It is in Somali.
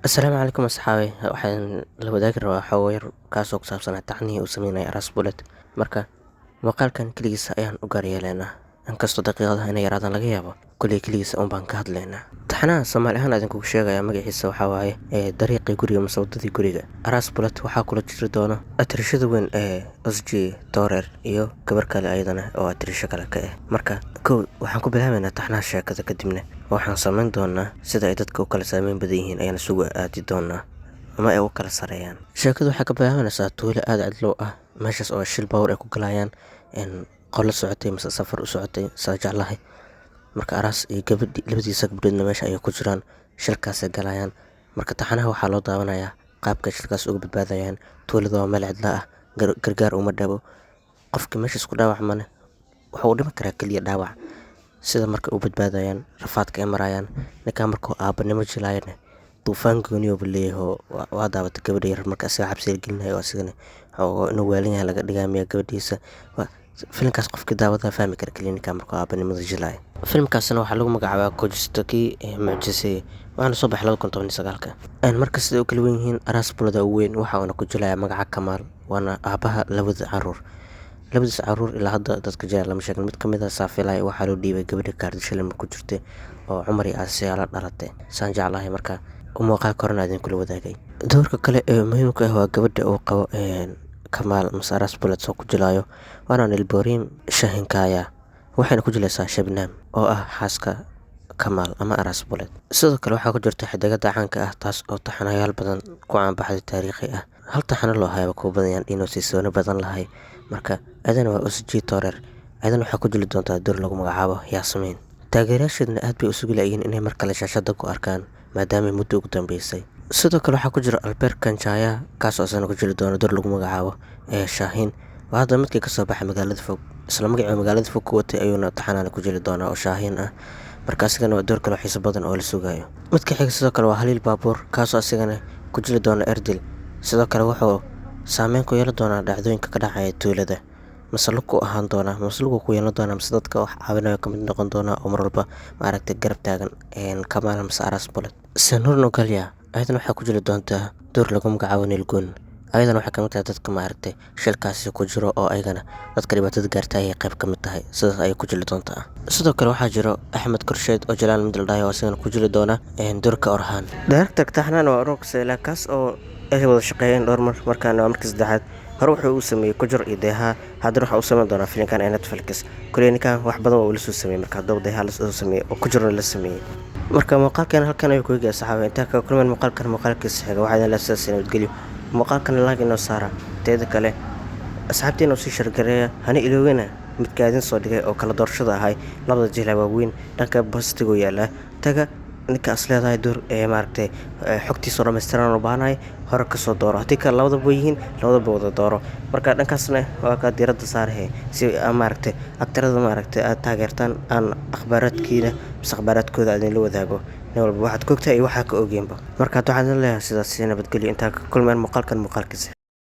Asalaamu calaykum asxaabi, waxaan la wadaagi rabaa xogo yar kaasoo ku saabsan tacnihii uu sameynaya Aras Bullet. Marka muuqaalkan keligiisa ayaan u gaar yeelaynaa, inkastoo daqiiqadaha inay yaraadaan laga yaabo. Kuley keligiisa un baan ka hadlaynaa. Taxanaha Soomaali ahaan idinkugu sheegaya magaciisa waxaa waaye dariiqii guriga mise wadadii guriga. Aras Bullet waxaa kula jiri doona atirishada weyn ee Osji Tooreer iyo gabar kale ayadana oo atirisho kale ka ah. Marka kow waxaan ku bilaabaynaa taxanaha sheekada kadibna waxaan samayn doonaa sida ay dadka u kala saameyn badan yihiin ayaan isugu aadi doonaa ama ay u kala sareeyaan. Sheekadu waxay ka bilaabanaysaa tuulo aad cidlo ah, meeshaas oo shil baabuur ay ku galayaan qolo socotay mise safar u socotay saa jeclahay. Marka Aras iyo labadiisa gabdhoodna meesha ayay ku jiraan, shilkaasay galayaan. Marka taxanaha waxaa loo daawanayaa qaabka shilkaas uga badbaadayaan. Tuulada waa meel cidla ah, gargaar uma dhabo. Qofka meeshaas ku dhaawacmana waxa uu dhimi karaa keliya dhaawac. Sida marka u badbaadayaan rafaadka ay marayaan. Ninkaan markuu aabanimo jilaayana duufaan gooniyo buu leeyahay waa daawatay gabadha yar marka isaga xabsi la gelinayo asigana inuu waalan yahay laga dhigaamiya gabadhiisa. Filimkaas qofkii daawada fahmi kara keliya ninkaan markuu aabanimada jilaaya. Filimkaasna waxaa lagu magacaabaa Kojistokii Mucjisay waxaana soo baxay 2019. Marka sida u kala weyn yihiin Aras Bullet ugu weyn waxa uuna ku jilaya magaca Kamaal waana aabaha labada caruur. Labadiisa caruur ilaa hadda dadka jira lama sheegin. Mid ka mid ah Saafilay waxaa loo dhiibay gabadha kaardishalin ku jirtay oo Cumar iyo Aasiya la dhalatay. Saan jeclahay marka muuqaalka horena idin kula wadaagay. Doorka kale ee muhiimka ah waa gabadha uu qabo Kamaal mise Aras Bullet soo ku jilayo waana Nilborim Shahinkaya waxayna ku jilaysaa Shabnam oo ah xaaska Kamaal ama Aras Bullet. Sidoo kale waxaa ku jirta xidigada caanka ah taas oo taxanayaal badan ku caanbaxday taariikhi ah. Hal taxano loo hayo ku badan inuu siisoona badan lahay. Marka adana waa Osji Tooreer, adana waxaa ku jili doontaa door lagu magacaabo Yaasmiin. Taageerayaasheedna aad bay u sugi layihiin inay mar kale shaashada ku arkaan maadaama muddo ugu dambeysay. Sidoo kale waxaa ku jira Albert Kanchaya kaas oo asana ku jili doona door lagu magacaabo Shaahin. Waa hadda midkii ka soo baxay magaalada fog, isla magacii magaalada fog ku watay ayuuna taxanaana ku jili doonaa oo Shaahin ah. Marka asigana waa door kale xiiso badan oo la sugayo. Midka xiga sidoo kale waa Haliil Baabuur kaas oo asigana ku jili doona Erdil. Sidoo kale wuxuu saameyn ku yeelan doonaa dhacdooyinka ka dhacaya tuulada. Masalku ku ahaan doona masalku ku yeelan doona mise dadka wax caawinayo ka mid noqon doona oo mar walba maaragtay garab taagan Kamaal mise Aras Bullet. Sanur Nogalia ayadana waxaa ku jili doontaa door lagu magacaabo Nilgun. ayadana waxay ka mid tahay dadka maaragtay shilkaasi ku jiro oo ayagana dadka dhibaatada gaartay ay qayb ka mid tahay sidaas ayay ku jili doontaa. Sidoo kale waxaa jiro Axmed Korsheed oo Jalaal Midal Dhayo asagana ku jili doona doorka Orhaan. Director taxnaan waa Roxela kaas oo ay wada shaqeeyeen dhowr markaana waa markii saddexaad. Hore wuxuu u sameeyay Kujur iyo Deeha, haddana waxa uu sameyn doonaa filimkan ee Netflix. Kuleenika wax badan oo la soo sameeyay marka hadda Deeha la soo sameeyay oo Kujurna la sameeyay. Marka muuqaalkan halkan ayuu ku eegay saxaabay inta ka kulmeen muuqaalkiisa xiga waxaa la saasin nabadgelyo. muuqaalkan like inoo saara teeda kale asxaabteena sii shargareeya hana iloowena midka idin soo dhigay oo kala doorashada ahay labada jilaa waaweyn dhanka boostigu yaala taga ninkaas leedahay door maaragtay xogtiisa dhammaystiran oo baahnay hore ka soo dooro haddii kale labadaba yihiin labadaba wada dooro marka dhankaasna waa ka diiradda saarahay si maaragtay aktarada maaragtay aad taageertaan aan akhbaaradkiina mise akhbaaradkooda aad la wadaago walba waxaad koogtaa iyo waxaa ka ogeenba marka waxaan leeyahay sidaas nabadgelyo intaa ka kulmeen muuqaalkiisa